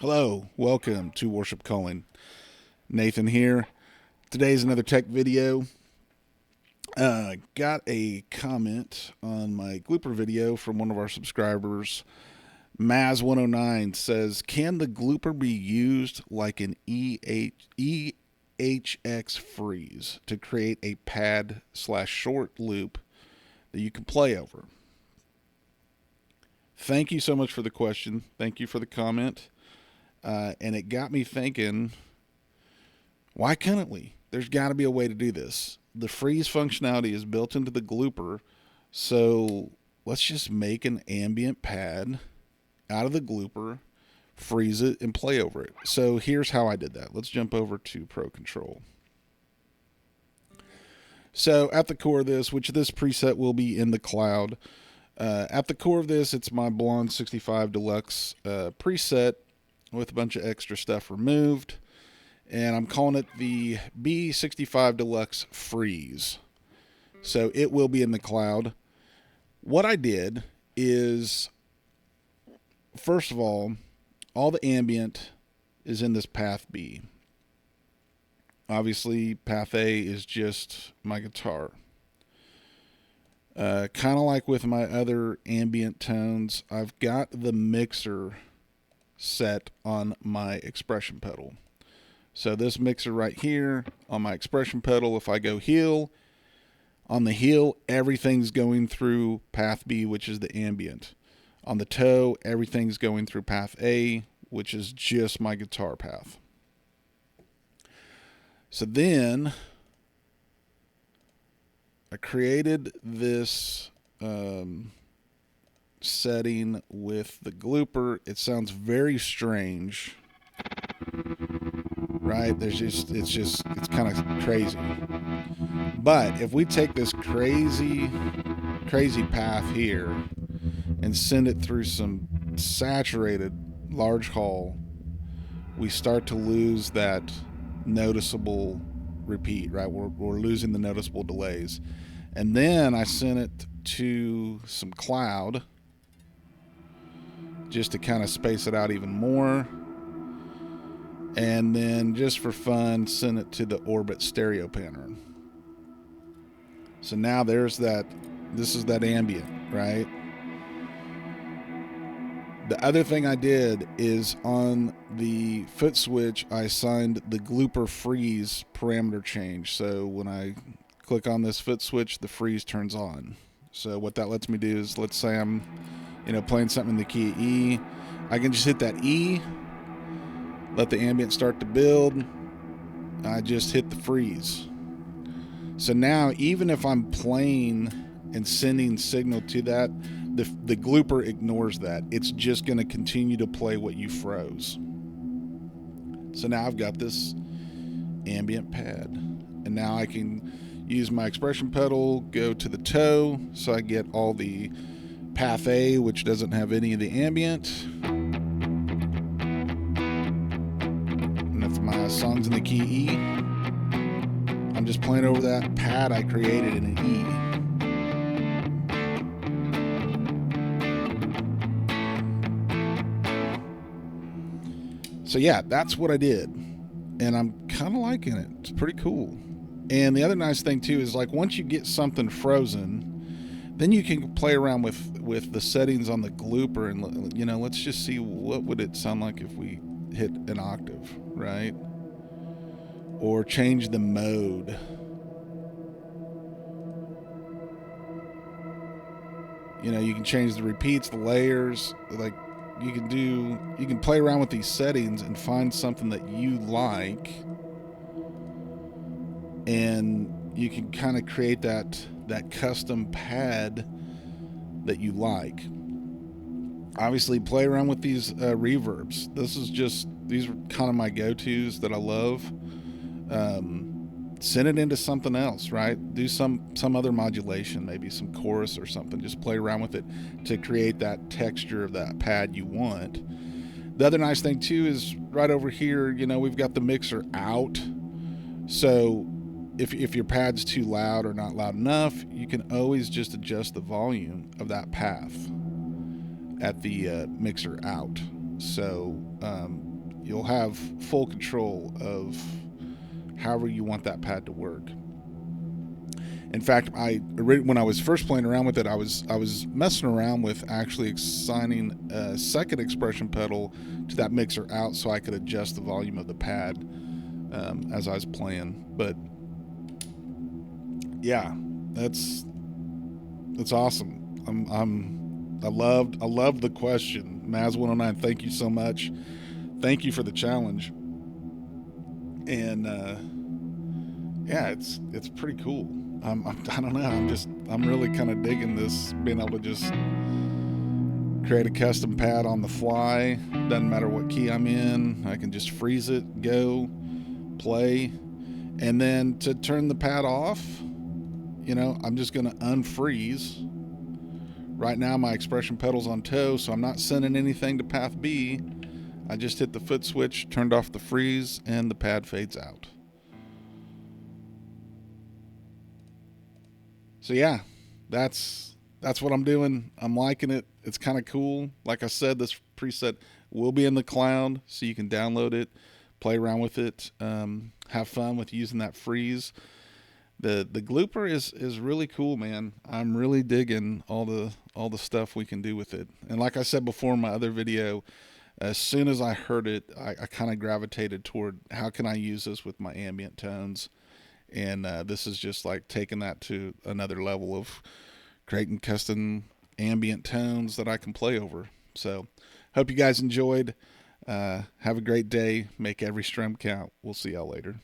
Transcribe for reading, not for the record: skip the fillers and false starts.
Hello, welcome to Worship Calling. Nathan here. Today's another tech video. Got a comment on my Glooper video from one of our subscribers. Maz109 says, can the Glooper be used like an EHX freeze to create a pad/short loop that you can play over? Thank you so much for the question. Thank you for the comment. And it got me thinking, why couldn't we? There's got to be a way to do this. The freeze functionality is built into the Glooper, so let's just make an ambient pad out of the Glooper, freeze it, and play over it. So here's how I did that. Let's jump over to Pro Control. So at the core of this, which this preset will be in the cloud, at the core of this, it's my Blonde 65 Deluxe preset with a bunch of extra stuff removed, and I'm calling it the B65 Deluxe Freeze. So it will be in the cloud. What I did is, first of all the ambient is in this path B. Obviously, path A is just my guitar. Kind of like with my other ambient tones, I've got the mixer set on my expression pedal. So this mixer right here on my expression pedal, if I go heel, on the heel, everything's going through path B, which is the ambient. On the toe, everything's going through path A, which is just my guitar path. So then I created this setting with the Glooper. It sounds very strange, right? It's kind of crazy. But if we take this crazy path here and send it through some saturated large hall, we start to lose that noticeable repeat, right? We're losing the noticeable delays. And then I sent it to some cloud just to kind of space it out even more. And then just for fun, send it to the Orbit stereo pattern. So now there's that, this is that ambient, right? The other thing I did is on the foot switch, I assigned the Glooper freeze parameter change. So when I click on this foot switch, the freeze turns on. So what that lets me do is, let's say I'm, playing something in the key of E, I can just hit that E, let the ambient start to build. I just hit the freeze. So now, even if I'm playing and sending signal to that, the Glooper ignores that. It's just going to continue to play what you froze. So now I've got this ambient pad. And now I can use my expression pedal, go to the toe, so I get all the path A, which doesn't have any of the ambient. And if my song's in the key E, I'm just playing over that pad I created in an E. So yeah, that's what I did, and I'm kind of liking it. It's pretty cool. And the other nice thing too is, like, once you get something frozen, then you can play around with the settings on the Glooper, and let's just see what would it sound like if we hit an octave, right? Or change the mode. You can change the repeats, the layers, like. You can play around with these settings and find something that you like, and you can kind of create that custom pad that you like. Obviously, play around with these reverbs. These are kind of my go-tos that I love. Send it into something else, right? Do some other modulation, maybe some chorus or something. Just play around with it to create that texture of that pad you want. The other nice thing too is right over here, we've got the mixer out. So if your pad's too loud or not loud enough, you can always just adjust the volume of that path at the mixer out. So you'll have full control of however you want that pad to work. In fact, when I was first playing around with it, I was messing around with actually assigning a second expression pedal to that mixer out so I could adjust the volume of the pad as I was playing. But yeah, that's awesome. I loved the question, Maz109. Thank you so much. Thank you for the challenge. And yeah, it's pretty cool. I don't know. I'm really kind of digging this, being able to just create a custom pad on the fly. Doesn't matter what key I'm in. I can just freeze it, go, play, and then to turn the pad off, I'm just gonna unfreeze. Right now my expression pedal's on toe, so I'm not sending anything to path B. I just hit the foot switch, turned off the freeze, and the pad fades out. So yeah, that's what I'm doing. I'm liking it. It's kind of cool. Like I said, this preset will be in the cloud, so you can download it, play around with it, have fun with using that freeze. The Glooper is really cool, man. I'm really digging all the stuff we can do with it. And like I said before in my other video, as soon as I heard it, I kind of gravitated toward how can I use this with my ambient tones. And this is just like taking that to another level of creating custom ambient tones that I can play over. So hope you guys enjoyed. Have a great day. Make every strum count. We'll see y'all later.